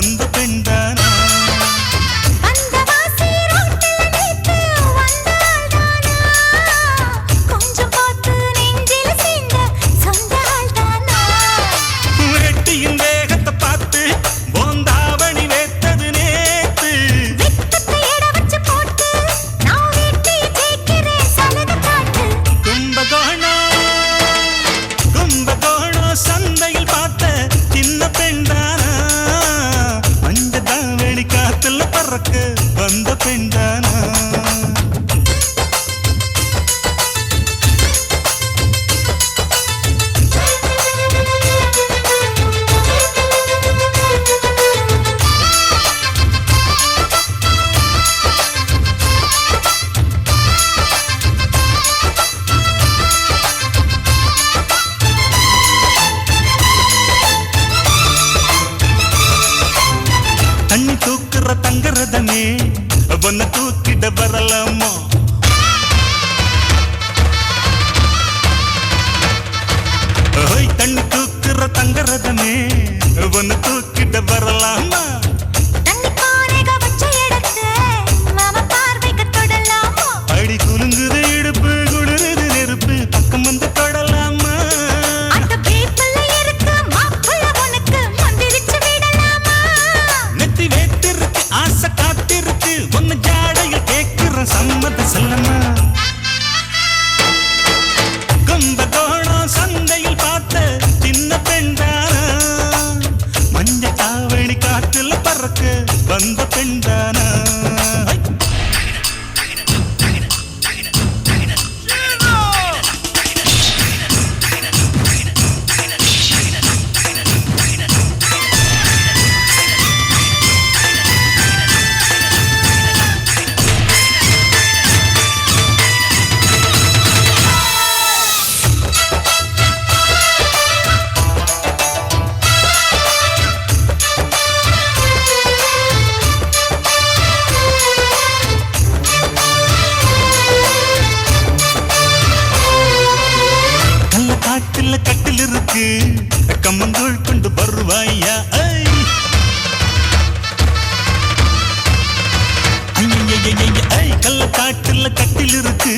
வந்த பெண்தானா சந்தையில் பார்த்த சின்ன பெண்தானா மஞ்சள் வெளி காத்துல பறக்க வந்த பெண்தானா தண்ணி தூக்குற தங்கரதமே ஒன்ன தூக்கிட வரலாமா தண்ணி தூக்குற தங்கரதமே ஒன்ன தூக்கிட வரலாமா அடி குலுங்குது இடுப்பு குளிருது நெருப்பு பக்கம் வந்து தொடலாமா நெத்தி வேட்டிருக்கு ஆசை காத்திருக்கு ஒன்னு ஜாடையில் கேட்கிற சம்மத செல்லமா கும்பகோணம் சந்தையில் பார்த்த சின்ன பெண்தானா மஞ்சள் காவடி காத்துல பறக்க வந்த பெண்தானா காட்டுல கட்டில் இருக்கு கம்மங்கூழ் கொண்டு வருவாயா கல்ல காட்டுல கட்டில் இருக்கு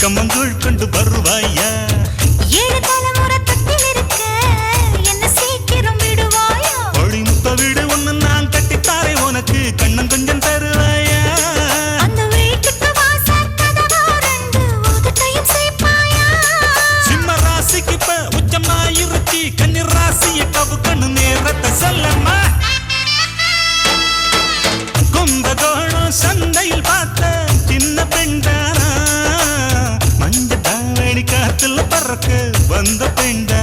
கம்மங்கூழ் கொண்டு வருவாயா ஒளி முத்த வீடு ஒண்ணு நான் கட்டித்தாரே உனக்கு கண்ணன் கொஞ்சம் தருவாயா உச்சமாயிருச்சி கன்னி ராசிய கவுக்கணு நேரத்தை சொல்லம்மா கும்பகோணம் சந்தையில் பார்த்த சின்ன பெண்தானா மஞ்சள் தாவணி காத்துல பறக்க வந்த பெண்தானா